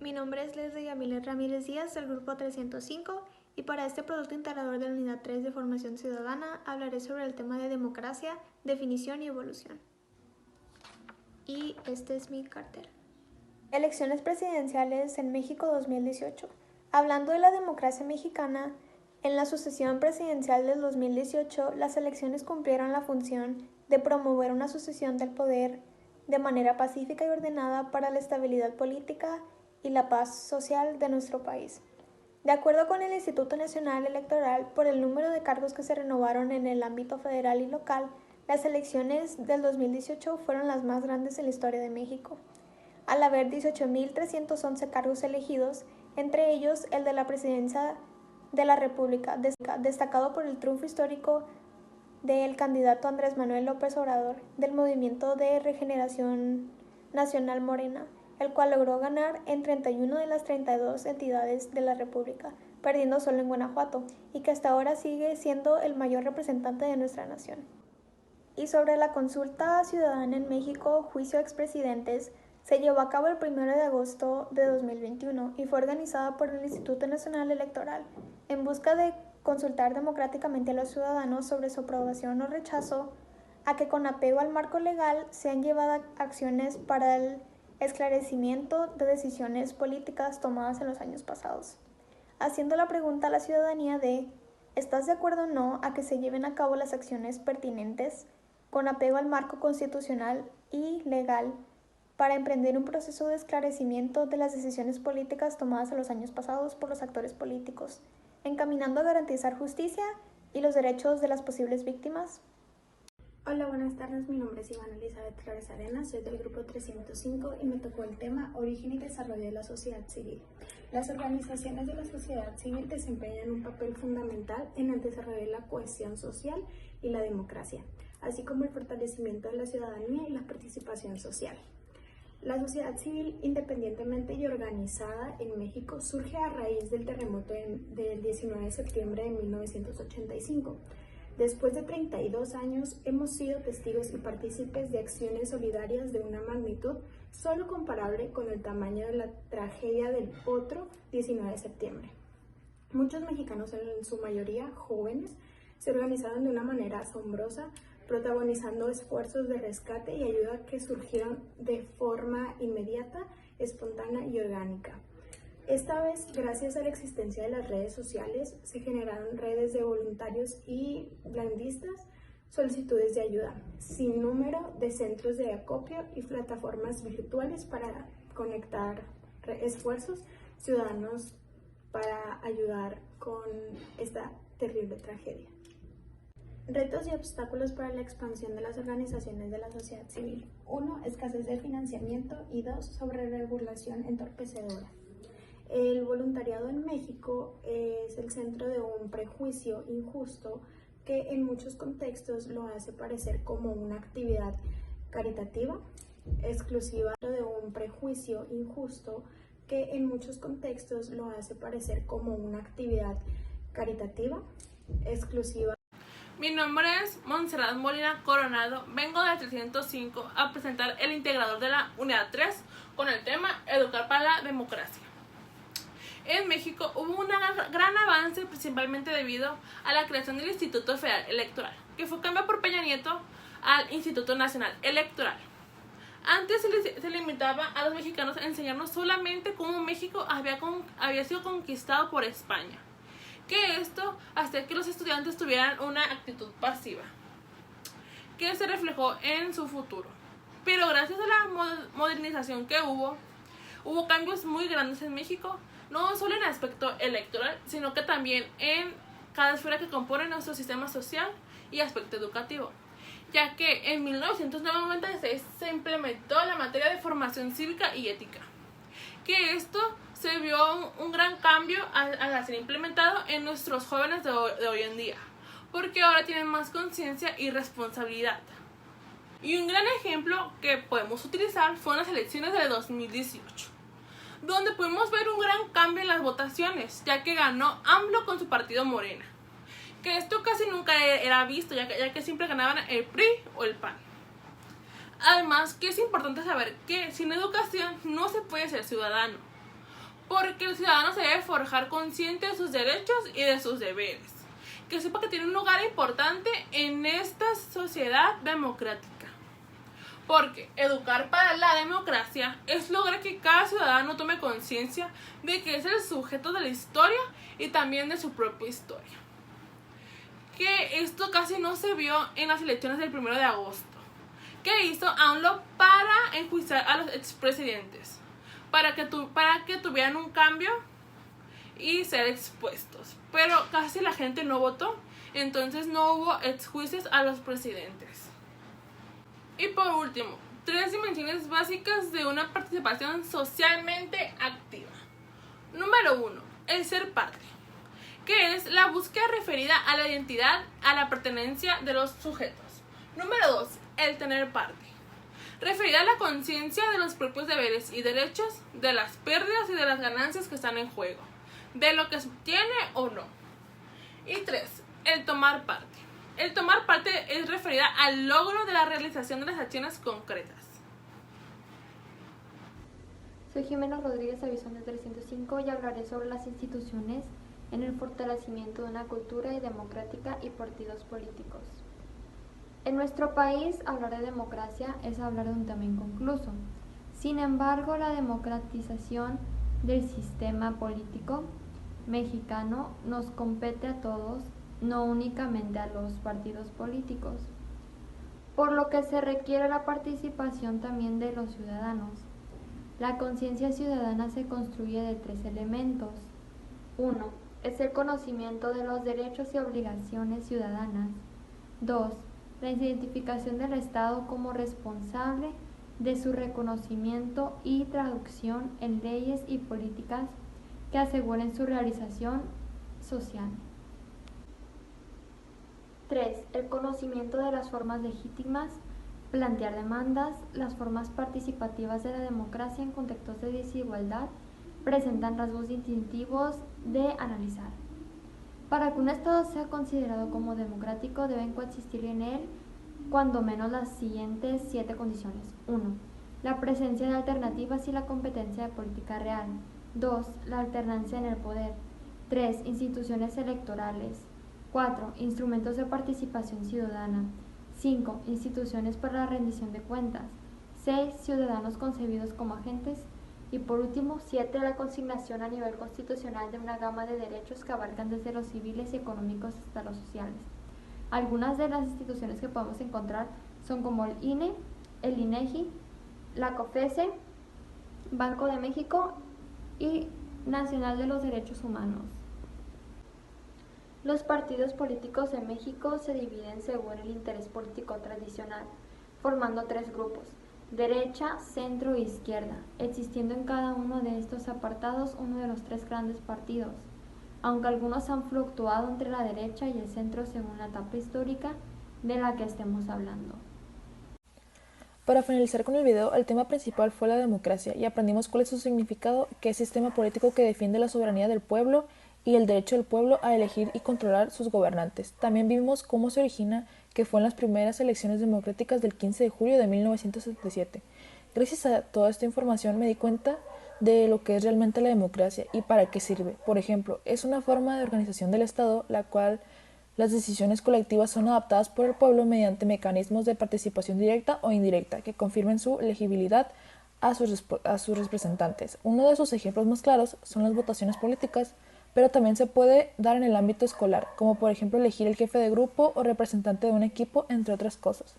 Mi nombre es Leslie Yamilet Ramírez Díaz del Grupo 305 y para este producto integrador de la Unidad 3 de Formación Ciudadana hablaré sobre el tema de democracia, definición y evolución. Y este es mi cartel. Elecciones presidenciales en México 2018. Hablando de la democracia mexicana, en la sucesión presidencial del 2018, las elecciones cumplieron la función de promover una sucesión del poder de manera pacífica y ordenada para la estabilidad política y la paz social de nuestro país. De acuerdo con el Instituto Nacional Electoral, por el número de cargos que se renovaron en el ámbito federal y local, las elecciones del 2018 fueron las más grandes en la historia de México, al haber 18.311 cargos elegidos, entre ellos el de la presidencia de la República, destacado por el triunfo histórico del candidato Andrés Manuel López Obrador del Movimiento de Regeneración Nacional Morena, el cual logró ganar en 31 de las 32 entidades de la República, perdiendo solo en Guanajuato, y que hasta ahora sigue siendo el mayor representante de nuestra nación. Y sobre la consulta ciudadana en México, juicio a expresidentes, se llevó a cabo el 1 de agosto de 2021 y fue organizada por el Instituto Nacional Electoral en busca de consultar democráticamente a los ciudadanos sobre su aprobación o rechazo a que con apego al marco legal sean llevadas acciones para el esclarecimiento de decisiones políticas tomadas en los años pasados, haciendo la pregunta a la ciudadanía de ¿estás de acuerdo o no a que se lleven a cabo las acciones pertinentes con apego al marco constitucional y legal para emprender un proceso de esclarecimiento de las decisiones políticas tomadas en los años pasados por los actores políticos, encaminando a garantizar justicia y los derechos de las posibles víctimas? Hola, buenas tardes. Mi nombre es Ivana Elizabeth Flores Arenas, soy del Grupo 305 y me tocó el tema Origen y Desarrollo de la Sociedad Civil. Las organizaciones de la sociedad civil desempeñan un papel fundamental en el desarrollo de la cohesión social y la democracia, así como el fortalecimiento de la ciudadanía y la participación social. La sociedad civil, independientemente y organizada en México, surge a raíz del terremoto del 19 de septiembre de 1985. Después de 32 años, hemos sido testigos y partícipes de acciones solidarias de una magnitud solo comparable con el tamaño de la tragedia del otro 19 de septiembre. Muchos mexicanos, en su mayoría jóvenes, se organizaron de una manera asombrosa, protagonizando esfuerzos de rescate y ayuda que surgieron de forma inmediata, espontánea y orgánica. Esta vez, gracias a la existencia de las redes sociales, se generaron redes de voluntarios y blandistas, solicitudes de ayuda, sin número de centros de acopio y plataformas virtuales para conectar esfuerzos ciudadanos para ayudar con esta terrible tragedia. Retos y obstáculos para la expansión de las organizaciones de la sociedad civil. 1. Escasez de financiamiento y 2. Sobreregulación entorpecedora. El voluntariado en México es el centro de un prejuicio injusto que en muchos contextos lo hace parecer como una actividad caritativa, exclusiva de un prejuicio injusto que en muchos contextos lo hace parecer como una actividad caritativa, exclusiva. Mi nombre es Montserrat Molina Coronado, vengo de 305 a presentar el integrador de la Unidad 3 con el tema Educar para la Democracia. En México hubo un gran avance principalmente debido a la creación del Instituto Federal Electoral, que fue cambiado por Peña Nieto al Instituto Nacional Electoral. Antes se limitaba a los mexicanos a enseñarnos solamente cómo México había sido conquistado por España, que esto hacía que los estudiantes tuvieran una actitud pasiva, que se reflejó en su futuro. Pero gracias a la modernización que hubo cambios muy grandes en México, no solo en el aspecto electoral, sino que también en cada esfera que compone nuestro sistema social y aspecto educativo, ya que en 1996 se implementó la materia de formación cívica y ética, que esto se vio un gran cambio al ser implementado en nuestros jóvenes de hoy en día, porque ahora tienen más conciencia y responsabilidad. Y un gran ejemplo que podemos utilizar fueron las elecciones de 2018, donde pudimos ver un gran cambio en las votaciones, ya que ganó AMLO con su partido Morena, que esto casi nunca era visto, ya que siempre ganaban el PRI o el PAN. Además, que es importante saber que sin educación no se puede ser ciudadano, porque el ciudadano se debe forjar consciente de sus derechos y de sus deberes, que sepa que tiene un lugar importante en esta sociedad democrática. Porque educar para la democracia es lograr que cada ciudadano tome conciencia de que es el sujeto de la historia y también de su propia historia. Que esto casi no se vio en las elecciones del 1 de agosto. Que hizo AMLO para enjuiciar a los expresidentes, para que tuvieran un cambio y ser expuestos. Pero casi la gente no votó, entonces no hubo exjuicios a los presidentes. Y por último, 3 dimensiones básicas de una participación socialmente activa. Número 1, el ser parte, que es la búsqueda referida a la identidad, a la pertenencia de los sujetos. Número 2, el tener parte, referida a la conciencia de los propios deberes y derechos, de las pérdidas y de las ganancias que están en juego, de lo que se tiene o no. Y 3, el tomar parte. El tomar parte es referida al logro de la realización de las acciones concretas. Soy Jimena Rodríguez Avizón de 305 y hablaré sobre las instituciones en el fortalecimiento de una cultura democrática y partidos políticos. En nuestro país, hablar de democracia es hablar de un tema inconcluso. Sin embargo, la democratización del sistema político mexicano nos compete a todos, no únicamente a los partidos políticos, por lo que se requiere la participación también de los ciudadanos. La conciencia ciudadana se construye de 3 elementos. 1. Es el conocimiento de los derechos y obligaciones ciudadanas. 2. La identificación del Estado como responsable de su reconocimiento y traducción en leyes y políticas que aseguren su realización social. 3. El conocimiento de las formas legítimas, plantear demandas. Las formas participativas de la democracia en contextos de desigualdad presentan rasgos distintivos de analizar. Para que un Estado sea considerado como democrático, deben coexistir en él cuando menos las siguientes 7 condiciones. 1. La presencia de alternativas y la competencia de política real. 2. La alternancia en el poder. 3. Instituciones electorales. 4. Instrumentos de participación ciudadana. 5. Instituciones para la rendición de cuentas. 6. Ciudadanos concebidos como agentes. Y por último, 7. La consignación a nivel constitucional de una gama de derechos que abarcan desde los civiles y económicos hasta los sociales. Algunas de las instituciones que podemos encontrar son como el INE, el INEGI, la COFESE, Banco de México y Nacional de los Derechos Humanos. Los partidos políticos en México se dividen según el interés político tradicional, formando 3 grupos: derecha, centro e izquierda, existiendo en cada uno de estos apartados uno de los 3 grandes partidos, aunque algunos han fluctuado entre la derecha y el centro según la etapa histórica de la que estemos hablando. Para finalizar con el video, el tema principal fue la democracia y aprendimos cuál es su significado, que es sistema político que defiende la soberanía del pueblo y el derecho del pueblo a elegir y controlar sus gobernantes. También vimos cómo se origina, que fue en las primeras elecciones democráticas del 15 de julio de 1977. Gracias a toda esta información me di cuenta de lo que es realmente la democracia y para qué sirve. Por ejemplo, es una forma de organización del Estado, la cual las decisiones colectivas son adaptadas por el pueblo mediante mecanismos de participación directa o indirecta que confirmen su legibilidad a sus representantes. Uno de sus ejemplos más claros son las votaciones políticas, pero también se puede dar en el ámbito escolar, como por ejemplo elegir el jefe de grupo o representante de un equipo, entre otras cosas.